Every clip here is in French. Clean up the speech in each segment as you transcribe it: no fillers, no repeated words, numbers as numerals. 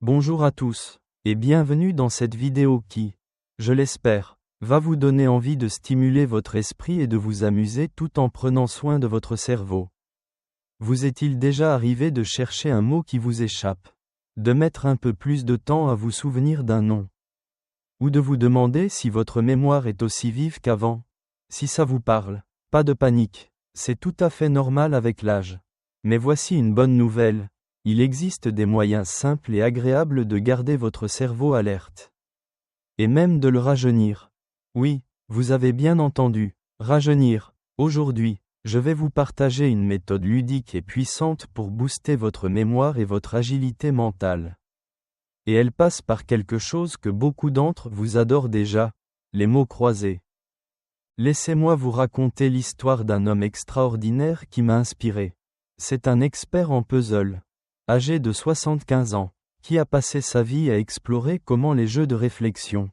Bonjour à tous, et bienvenue dans cette vidéo qui, je l'espère, va vous donner envie de stimuler votre esprit et de vous amuser tout en prenant soin de votre cerveau. Vous est-il déjà arrivé de chercher un mot qui vous échappe, de mettre un peu plus de temps à vous souvenir d'un nom, ou de vous demander si votre mémoire est aussi vive qu'avant? Si ça vous parle, pas de panique, c'est tout à fait normal avec l'âge. Mais voici une bonne nouvelle. Il existe des moyens simples et agréables de garder votre cerveau alerte. Et même de le rajeunir. Oui, vous avez bien entendu, rajeunir. Aujourd'hui, je vais vous partager une méthode ludique et puissante pour booster votre mémoire et votre agilité mentale. Et elle passe par quelque chose que beaucoup d'entre vous adorent déjà, les mots croisés. Laissez-moi vous raconter l'histoire d'un homme extraordinaire qui m'a inspiré. C'est un expert en puzzle, âgé de 75 ans, qui a passé sa vie à explorer comment les jeux de réflexion,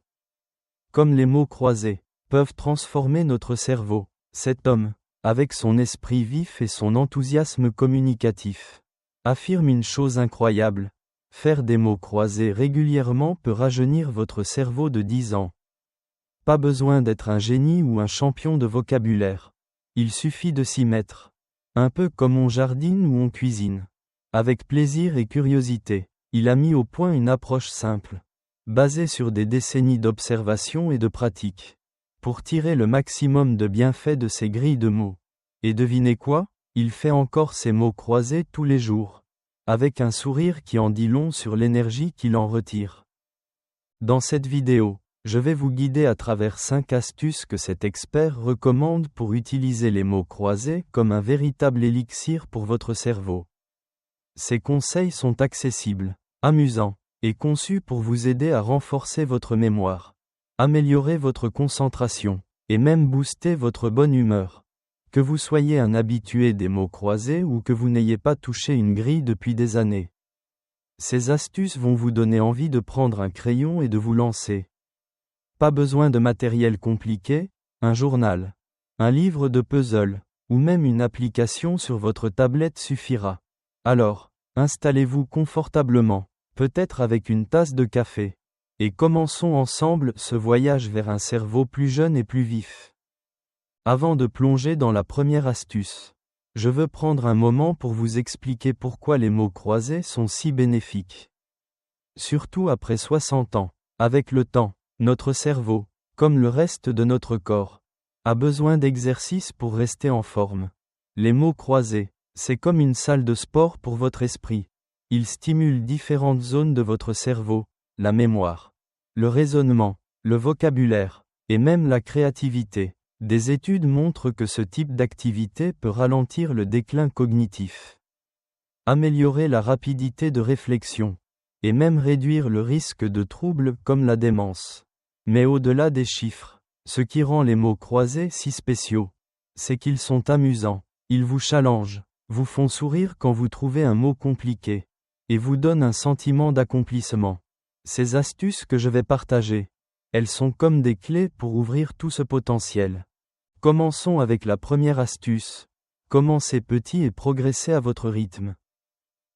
comme les mots croisés, peuvent transformer notre cerveau. Cet homme, avec son esprit vif et son enthousiasme communicatif, affirme une chose incroyable. Faire des mots croisés régulièrement peut rajeunir votre cerveau de 10 ans. Pas besoin d'être un génie ou un champion de vocabulaire. Il suffit de s'y mettre. Un peu comme on jardine ou on cuisine. Avec plaisir et curiosité, il a mis au point une approche simple, basée sur des décennies d'observation et de pratique, pour tirer le maximum de bienfaits de ces grilles de mots. Et devinez quoi? Il fait encore ces mots croisés tous les jours, avec un sourire qui en dit long sur l'énergie qu'il en retire. Dans cette vidéo, je vais vous guider à travers 5 astuces que cet expert recommande pour utiliser les mots croisés comme un véritable élixir pour votre cerveau. Ces conseils sont accessibles, amusants, et conçus pour vous aider à renforcer votre mémoire, améliorer votre concentration, et même booster votre bonne humeur. Que vous soyez un habitué des mots croisés ou que vous n'ayez pas touché une grille depuis des années. Ces astuces vont vous donner envie de prendre un crayon et de vous lancer. Pas besoin de matériel compliqué, un journal, un livre de puzzle, ou même une application sur votre tablette suffira. Alors, installez-vous confortablement, peut-être avec une tasse de café, et commençons ensemble ce voyage vers un cerveau plus jeune et plus vif. Avant de plonger dans la première astuce, je veux prendre un moment pour vous expliquer pourquoi les mots croisés sont si bénéfiques. Surtout après 60 ans, avec le temps, notre cerveau, comme le reste de notre corps, a besoin d'exercice pour rester en forme. Les mots croisés, c'est comme une salle de sport pour votre esprit. Ils stimulent différentes zones de votre cerveau, la mémoire, le raisonnement, le vocabulaire, et même la créativité. Des études montrent que ce type d'activité peut ralentir le déclin cognitif, améliorer la rapidité de réflexion, et même réduire le risque de troubles comme la démence. Mais au-delà des chiffres, ce qui rend les mots croisés si spéciaux, c'est qu'ils sont amusants, ils vous challengent, vous font sourire quand vous trouvez un mot compliqué, et vous donnent un sentiment d'accomplissement. Ces astuces que je vais partager, elles sont comme des clés pour ouvrir tout ce potentiel. Commençons avec la première astuce. Commencez petit et progressez à votre rythme.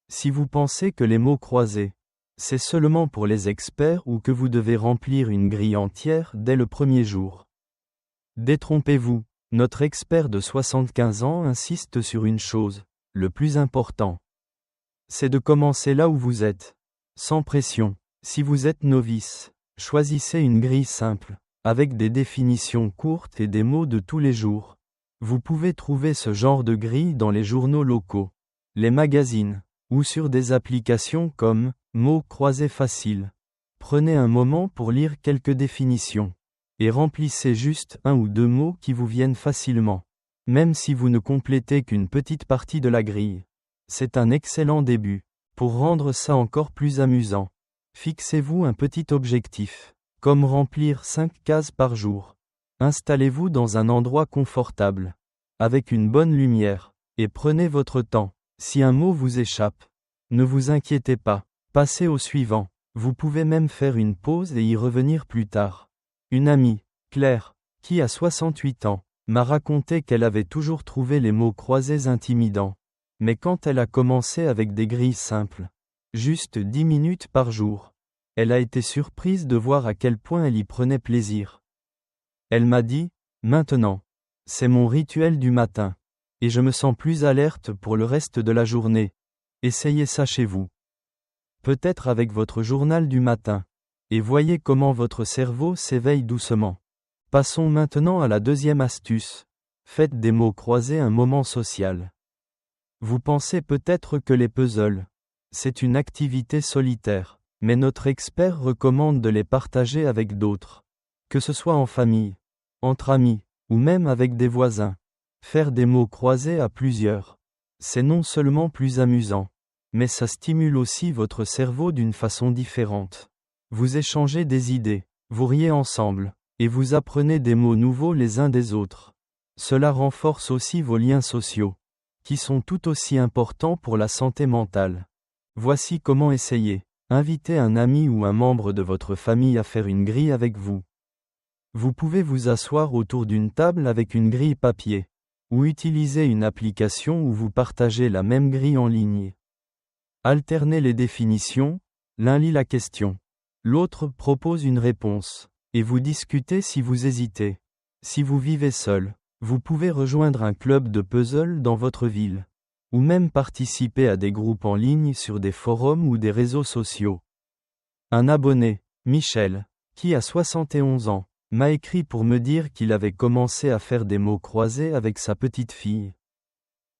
Si vous pensez que les mots croisés, c'est seulement pour les experts ou que vous devez remplir une grille entière dès le premier jour, détrompez-vous. Notre expert de 75 ans insiste sur une chose, le plus important. C'est de commencer là où vous êtes. Sans pression. Si vous êtes novice, choisissez une grille simple, avec des définitions courtes et des mots de tous les jours. Vous pouvez trouver ce genre de grille dans les journaux locaux, les magazines, ou sur des applications comme Mots croisés faciles. Prenez un moment pour lire quelques définitions, et remplissez juste 1 ou 2 mots qui vous viennent facilement. Même si vous ne complétez qu'une petite partie de la grille. C'est un excellent début. Pour rendre ça encore plus amusant, fixez-vous un petit objectif, comme remplir 5 cases par jour. Installez-vous dans un endroit confortable, avec une bonne lumière, et prenez votre temps. Si un mot vous échappe, ne vous inquiétez pas, passez au suivant. Vous pouvez même faire une pause et y revenir plus tard. Une amie, Claire, qui a 68 ans, m'a raconté qu'elle avait toujours trouvé les mots croisés intimidants. Mais quand elle a commencé avec des grilles simples, Juste 10 minutes par jour. Elle a été surprise de voir à quel point elle y prenait plaisir. Elle m'a dit, maintenant. C'est mon rituel du matin. Et je me sens plus alerte pour le reste de la journée. Essayez ça chez vous. Peut-être avec votre journal du matin. Et voyez comment votre cerveau s'éveille doucement. Passons maintenant à la deuxième astuce. Faites des mots croisés un moment social. Vous pensez peut-être que les puzzles, c'est une activité solitaire, mais notre expert recommande de les partager avec d'autres. Que ce soit en famille, entre amis, ou même avec des voisins. Faire des mots croisés à plusieurs. C'est non seulement plus amusant, mais ça stimule aussi votre cerveau d'une façon différente. Vous échangez des idées, vous riez ensemble, et vous apprenez des mots nouveaux les uns des autres. Cela renforce aussi vos liens sociaux, qui sont tout aussi importants pour la santé mentale. Voici comment essayer. Invitez un ami ou un membre de votre famille à faire une grille avec vous. Vous pouvez vous asseoir autour d'une table avec une grille papier, ou utiliser une application où vous partagez la même grille en ligne. Alternez les définitions, l'un lit la question, l'autre propose une réponse, et vous discutez si vous hésitez. Si vous vivez seul, vous pouvez rejoindre un club de puzzle dans votre ville, ou même participer à des groupes en ligne sur des forums ou des réseaux sociaux. Un abonné, Michel, qui a 71 ans, m'a écrit pour me dire qu'il avait commencé à faire des mots croisés avec sa petite fille.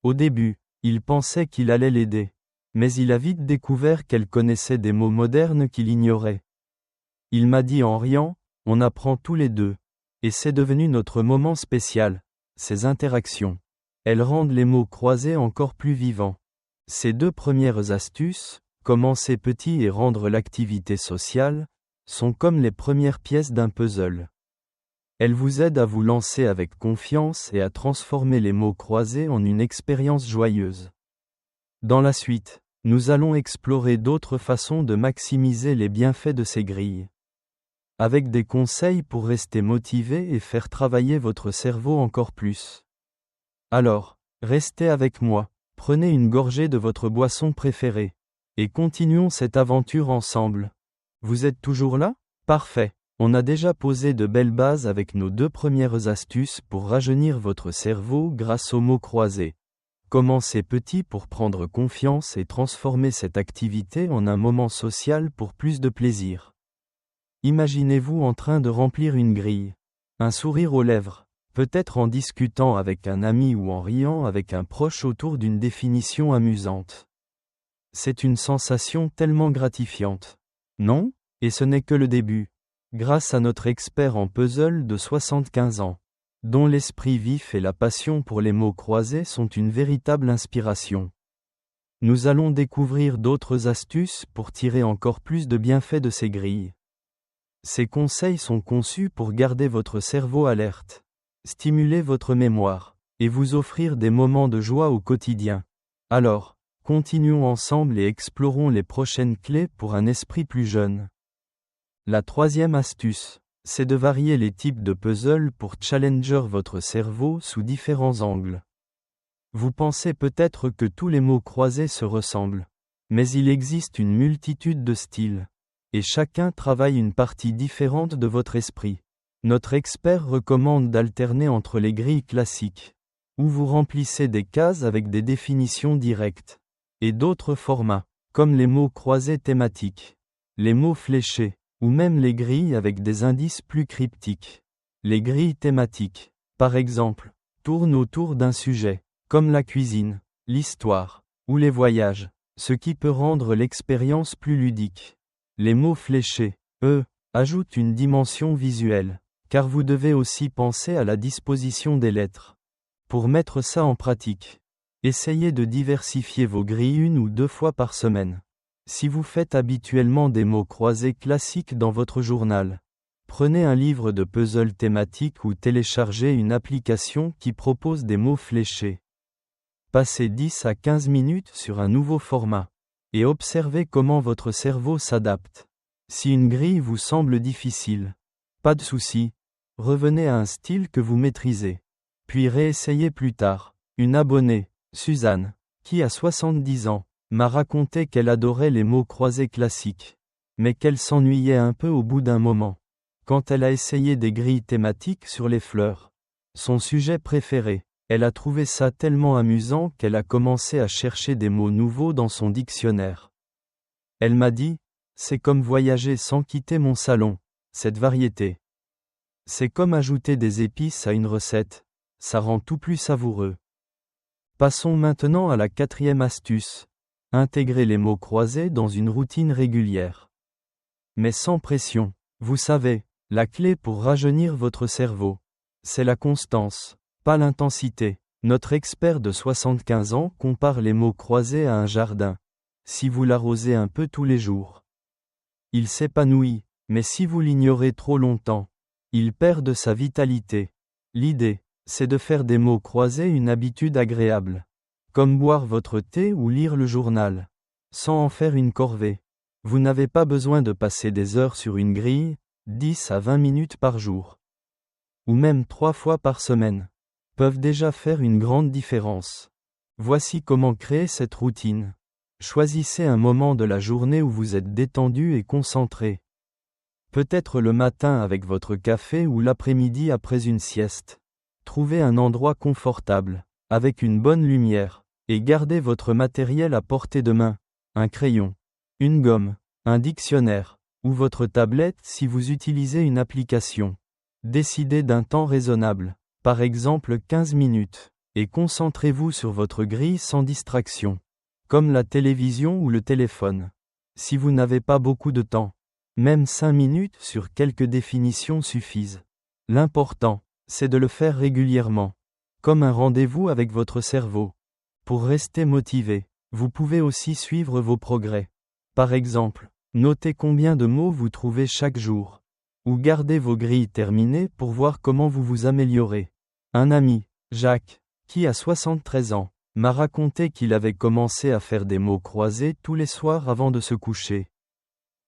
Au début, il pensait qu'il allait l'aider, mais il a vite découvert qu'elle connaissait des mots modernes qu'il ignorait. Il m'a dit en riant, on apprend tous les deux, et c'est devenu notre moment spécial, ces interactions. Elles rendent les mots croisés encore plus vivants. Ces deux premières astuces, commencer petit et rendre l'activité sociale, sont comme les premières pièces d'un puzzle. Elles vous aident à vous lancer avec confiance et à transformer les mots croisés en une expérience joyeuse. Dans la suite, nous allons explorer d'autres façons de maximiser les bienfaits de ces grilles. Avec des conseils pour rester motivé et faire travailler votre cerveau encore plus. Alors, restez avec moi, prenez une gorgée de votre boisson préférée, et continuons cette aventure ensemble. Vous êtes toujours là? Parfait. On a déjà posé de belles bases avec nos deux premières astuces pour rajeunir votre cerveau grâce aux mots croisés. Commencez petit pour prendre confiance et transformer cette activité en un moment social pour plus de plaisir. Imaginez-vous en train de remplir une grille. Un sourire aux lèvres. Peut-être en discutant avec un ami ou en riant avec un proche autour d'une définition amusante. C'est une sensation tellement gratifiante. Non? Et ce n'est que le début. Grâce à notre expert en puzzle de 75 ans, dont l'esprit vif et la passion pour les mots croisés sont une véritable inspiration. Nous allons découvrir d'autres astuces pour tirer encore plus de bienfaits de ces grilles. Ces conseils sont conçus pour garder votre cerveau alerte, stimuler votre mémoire, et vous offrir des moments de joie au quotidien. Alors, continuons ensemble et explorons les prochaines clés pour un esprit plus jeune. La troisième astuce, c'est de varier les types de puzzles pour challenger votre cerveau sous différents angles. Vous pensez peut-être que tous les mots croisés se ressemblent, mais il existe une multitude de styles, et chacun travaille une partie différente de votre esprit. Notre expert recommande d'alterner entre les grilles classiques, où vous remplissez des cases avec des définitions directes, et d'autres formats, comme les mots croisés thématiques, les mots fléchés, ou même les grilles avec des indices plus cryptiques. Les grilles thématiques, par exemple, tournent autour d'un sujet, comme la cuisine, l'histoire, ou les voyages, ce qui peut rendre l'expérience plus ludique. Les mots fléchés, eux, ajoutent une dimension visuelle, car vous devez aussi penser à la disposition des lettres. Pour mettre ça en pratique, essayez de diversifier vos grilles une ou deux fois par semaine. Si vous faites habituellement des mots croisés classiques dans votre journal, prenez un livre de puzzle thématique ou téléchargez une application qui propose des mots fléchés. Passez 10 à 15 minutes sur un nouveau format, et observez comment votre cerveau s'adapte. Si une grille vous semble difficile, pas de souci, revenez à un style que vous maîtrisez. Puis réessayez plus tard. Une abonnée, Suzanne, qui a 70 ans, m'a raconté qu'elle adorait les mots croisés classiques, mais qu'elle s'ennuyait un peu au bout d'un moment. Quand elle a essayé des grilles thématiques sur les fleurs, son sujet préféré, elle a trouvé ça tellement amusant qu'elle a commencé à chercher des mots nouveaux dans son dictionnaire. Elle m'a dit, c'est comme voyager sans quitter mon salon, cette variété. C'est comme ajouter des épices à une recette, ça rend tout plus savoureux. Passons maintenant à la 4e astuce. Intégrer les mots croisés dans une routine régulière. Mais sans pression. Vous savez, la clé pour rajeunir votre cerveau, c'est la constance, pas l'intensité. Notre expert de 75 ans compare les mots croisés à un jardin. Si vous l'arrosez un peu tous les jours, il s'épanouit, mais si vous l'ignorez trop longtemps, il perd de sa vitalité. L'idée, c'est de faire des mots croisés une habitude agréable. Comme boire votre thé ou lire le journal. Sans en faire une corvée. Vous n'avez pas besoin de passer des heures sur une grille, 10 à 20 minutes par jour. Ou même 3 fois par semaine. Peuvent déjà faire une grande différence. Voici comment créer cette routine. Choisissez un moment de la journée où vous êtes détendu et concentré. Peut-être le matin avec votre café ou l'après-midi après une sieste. Trouvez un endroit confortable, avec une bonne lumière, et gardez votre matériel à portée de main, un crayon, une gomme, un dictionnaire, ou votre tablette si vous utilisez une application. Décidez d'un temps raisonnable, par exemple 15 minutes, et concentrez-vous sur votre grille sans distraction, comme la télévision ou le téléphone. Si vous n'avez pas beaucoup de temps, même 5 minutes sur quelques définitions suffisent. L'important, c'est de le faire régulièrement, comme un rendez-vous avec votre cerveau. Pour rester motivé, vous pouvez aussi suivre vos progrès. Par exemple, notez combien de mots vous trouvez chaque jour. Ou gardez vos grilles terminées pour voir comment vous vous améliorez. Un ami, Jacques, qui a 73 ans, m'a raconté qu'il avait commencé à faire des mots croisés tous les soirs avant de se coucher.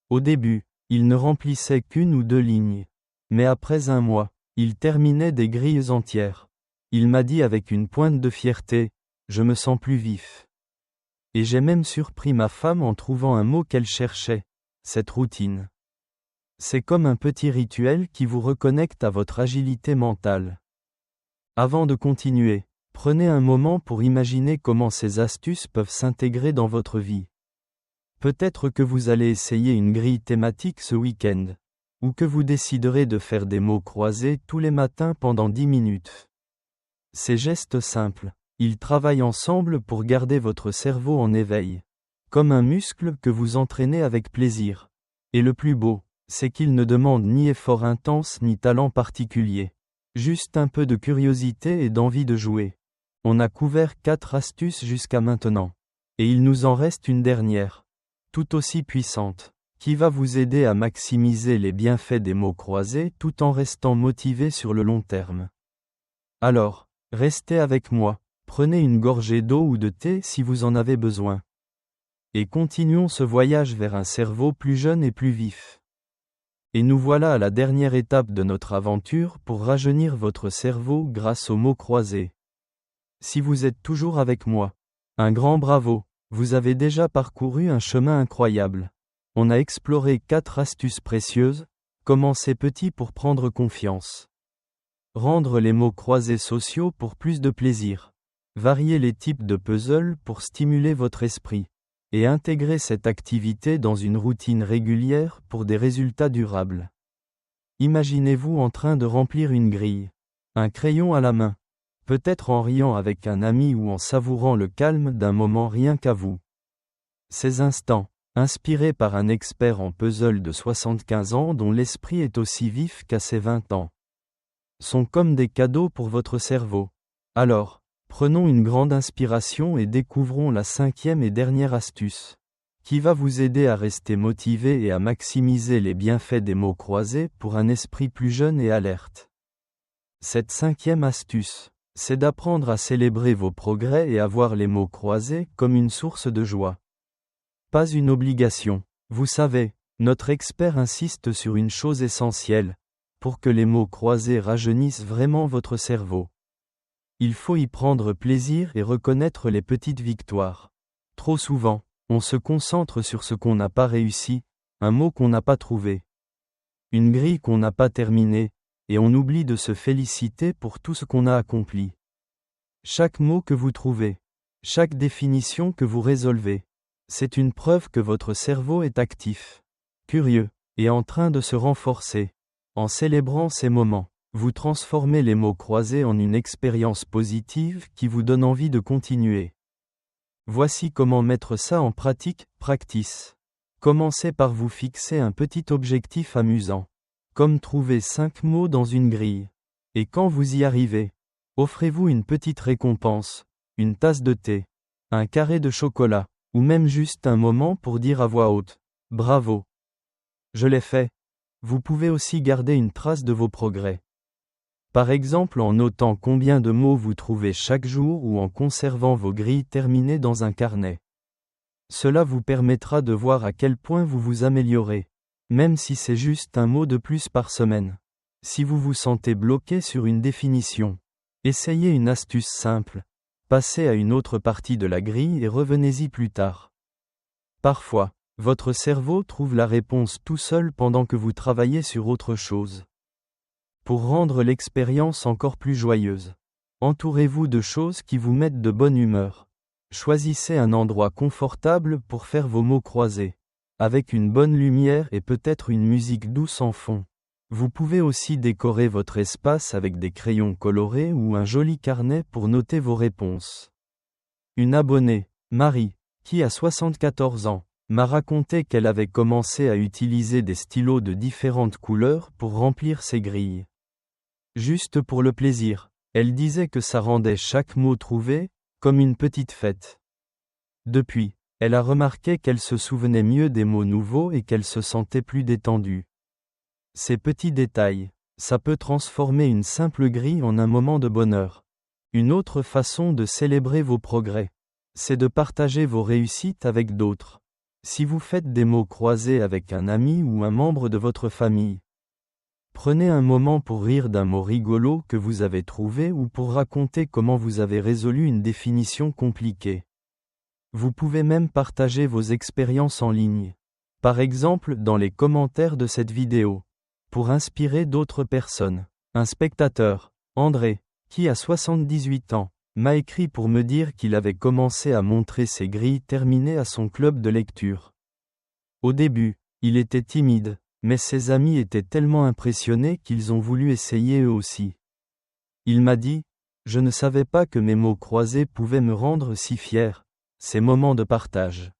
Au début, il ne remplissait qu'une ou 2 lignes. Mais après un mois, il terminait des grilles entières. Il m'a dit avec une pointe de fierté, « Je me sens plus vif. » Et j'ai même surpris ma femme en trouvant un mot qu'elle cherchait. Cette routine. C'est comme un petit rituel qui vous reconnecte à votre agilité mentale. Avant de continuer, prenez un moment pour imaginer comment ces astuces peuvent s'intégrer dans votre vie. Peut-être que vous allez essayer une grille thématique ce week-end, ou que vous déciderez de faire des mots croisés tous les matins pendant 10 minutes. Ces gestes simples, ils travaillent ensemble pour garder votre cerveau en éveil, comme un muscle que vous entraînez avec plaisir. Et le plus beau, c'est qu'ils ne demandent ni effort intense ni talent particulier. Juste un peu de curiosité et d'envie de jouer. On a couvert 4 astuces jusqu'à maintenant. Et il nous en reste une dernière, tout aussi puissante, qui va vous aider à maximiser les bienfaits des mots croisés tout en restant motivé sur le long terme. Alors, restez avec moi, prenez une gorgée d'eau ou de thé si vous en avez besoin. Et continuons ce voyage vers un cerveau plus jeune et plus vif. Et nous voilà à la dernière étape de notre aventure pour rajeunir votre cerveau grâce aux mots croisés. Si vous êtes toujours avec moi, un grand bravo, vous avez déjà parcouru un chemin incroyable. On a exploré 4 astuces précieuses, commencez petit pour prendre confiance. Rendre les mots croisés sociaux pour plus de plaisir. Varier les types de puzzles pour stimuler votre esprit. Et intégrer cette activité dans une routine régulière pour des résultats durables. Imaginez-vous en train de remplir une grille. Un crayon à la main. Peut-être en riant avec un ami ou en savourant le calme d'un moment rien qu'à vous. Ces instants, inspirés par un expert en puzzle de 75 ans dont l'esprit est aussi vif qu'à ses 20 ans, sont comme des cadeaux pour votre cerveau. Alors, prenons une grande inspiration et découvrons la 5e et dernière astuce, qui va vous aider à rester motivé et à maximiser les bienfaits des mots croisés pour un esprit plus jeune et alerte. Cette 5e astuce, c'est d'apprendre à célébrer vos progrès et à voir les mots croisés comme une source de joie. Pas une obligation. Vous savez, notre expert insiste sur une chose essentielle, pour que les mots croisés rajeunissent vraiment votre cerveau. Il faut y prendre plaisir et reconnaître les petites victoires. Trop souvent, On se concentre sur ce qu'on n'a pas réussi, un mot qu'on n'a pas trouvé, une grille qu'on n'a pas terminée, et on oublie de se féliciter pour tout ce qu'on a accompli. Chaque mot que vous trouvez, chaque définition que vous résolvez, c'est une preuve que votre cerveau est actif, curieux, et en train de se renforcer. En célébrant ces moments, vous transformez les mots croisés en une expérience positive qui vous donne envie de continuer. Voici comment mettre ça en pratique, practice. Commencez par vous fixer un petit objectif amusant, comme trouver 5 mots dans une grille. Et quand vous y arrivez, offrez-vous une petite récompense, une tasse de thé, un carré de chocolat, ou même juste un moment pour dire à voix haute « Bravo! Je l'ai fait !» Vous pouvez aussi garder une trace de vos progrès. Par exemple en notant combien de mots vous trouvez chaque jour ou en conservant vos grilles terminées dans un carnet. Cela vous permettra de voir à quel point vous vous améliorez, même si c'est juste un mot de plus par semaine. Si vous vous sentez bloqué sur une définition, essayez une astuce simple. Passez à une autre partie de la grille et revenez-y plus tard. Parfois, votre cerveau trouve la réponse tout seul pendant que vous travaillez sur autre chose. Pour rendre l'expérience encore plus joyeuse, entourez-vous de choses qui vous mettent de bonne humeur. Choisissez un endroit confortable pour faire vos mots croisés, avec une bonne lumière et peut-être une musique douce en fond. Vous pouvez aussi décorer votre espace avec des crayons colorés ou un joli carnet pour noter vos réponses. Une abonnée, Marie, qui a 74 ans, m'a raconté qu'elle avait commencé à utiliser des stylos de différentes couleurs pour remplir ses grilles. Juste pour le plaisir, elle disait que ça rendait chaque mot trouvé, comme une petite fête. Depuis, elle a remarqué qu'elle se souvenait mieux des mots nouveaux et qu'elle se sentait plus détendue. Ces petits détails, ça peut transformer une simple grille en un moment de bonheur. Une autre façon de célébrer vos progrès, c'est de partager vos réussites avec d'autres. Si vous faites des mots croisés avec un ami ou un membre de votre famille, prenez un moment pour rire d'un mot rigolo que vous avez trouvé ou pour raconter comment vous avez résolu une définition compliquée. Vous pouvez même partager vos expériences en ligne. Par exemple dans les commentaires de cette vidéo. Pour inspirer d'autres personnes. Un spectateur, André, qui a 78 ans, m'a écrit pour me dire qu'il avait commencé à montrer ses grilles terminées à son club de lecture. Au début, il était timide, mais ses amis étaient tellement impressionnés qu'ils ont voulu essayer eux aussi. Il m'a dit « Je ne savais pas que mes mots croisés pouvaient me rendre si fier. Ces moments de partage.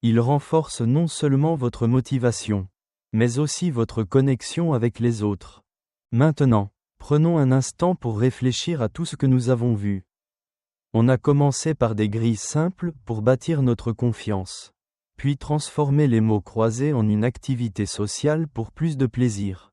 Ils renforcent non seulement votre motivation, mais aussi votre connexion avec les autres. Maintenant, prenons un instant pour réfléchir à tout ce que nous avons vu. On a commencé par des grilles simples pour bâtir notre confiance, puis transformer les mots croisés en une activité sociale pour plus de plaisir.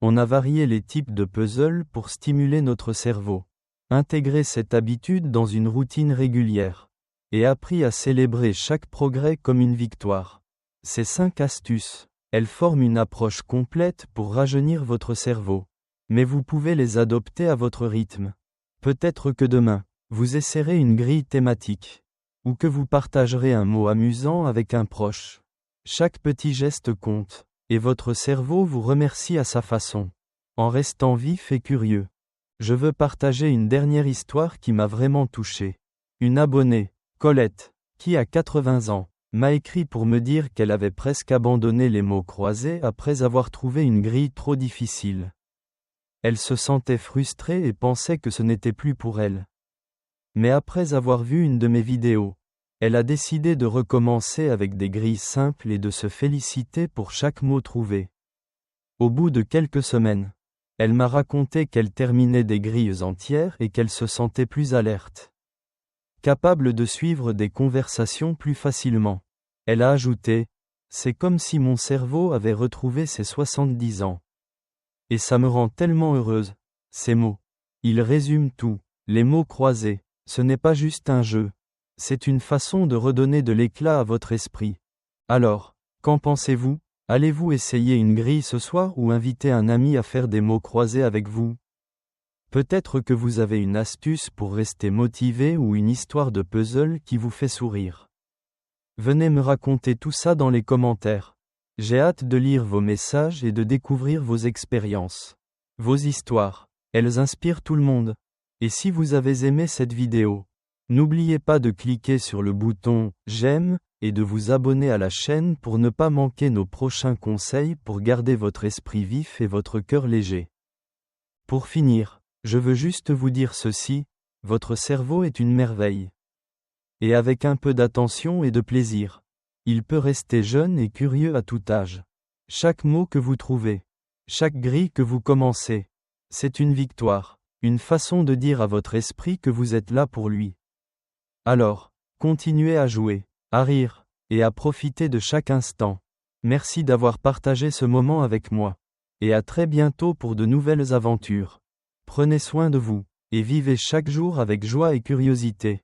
On a varié les types de puzzles pour stimuler notre cerveau, intégré cette habitude dans une routine régulière, et appris à célébrer chaque progrès comme une victoire. Ces 5 astuces, elles forment une approche complète pour rajeunir votre cerveau. Mais vous pouvez les adopter à votre rythme. Peut-être que demain, vous essaierez une grille thématique. Ou que vous partagerez un mot amusant avec un proche. Chaque petit geste compte, et votre cerveau vous remercie à sa façon. En restant vif et curieux. Je veux partager une dernière histoire qui m'a vraiment touché. Une abonnée, Colette, qui a 80 ans, m'a écrit pour me dire qu'elle avait presque abandonné les mots croisés après avoir trouvé une grille trop difficile. Elle se sentait frustrée et pensait que ce n'était plus pour elle. Mais après avoir vu une de mes vidéos, elle a décidé de recommencer avec des grilles simples et de se féliciter pour chaque mot trouvé. Au bout de quelques semaines, elle m'a raconté qu'elle terminait des grilles entières et qu'elle se sentait plus alerte. Capable de suivre des conversations plus facilement. Elle a ajouté « C'est comme si mon cerveau avait retrouvé ses 70 ans. Et ça me rend tellement heureuse. » Ces mots. Ils résument tout. Les mots croisés, ce n'est pas juste un jeu. C'est une façon de redonner de l'éclat à votre esprit. Alors, qu'en pensez-vous? Allez-vous essayer une grille ce soir ou inviter un ami à faire des mots croisés avec vous? Peut-être que vous avez une astuce pour rester motivé ou une histoire de puzzle qui vous fait sourire. Venez me raconter tout ça dans les commentaires. J'ai hâte de lire vos messages et de découvrir vos expériences. Vos histoires, elles inspirent tout le monde. Et si vous avez aimé cette vidéo, n'oubliez pas de cliquer sur le bouton « J'aime » et de vous abonner à la chaîne pour ne pas manquer nos prochains conseils pour garder votre esprit vif et votre cœur léger. Pour finir, je veux juste vous dire ceci, votre cerveau est une merveille. Et avec un peu d'attention et de plaisir, il peut rester jeune et curieux à tout âge. Chaque mot que vous trouvez, chaque grille que vous commencez, c'est une victoire, une façon de dire à votre esprit que vous êtes là pour lui. Alors, continuez à jouer, à rire, et à profiter de chaque instant. Merci d'avoir partagé ce moment avec moi. Et à très bientôt pour de nouvelles aventures. Prenez soin de vous, et vivez chaque jour avec joie et curiosité.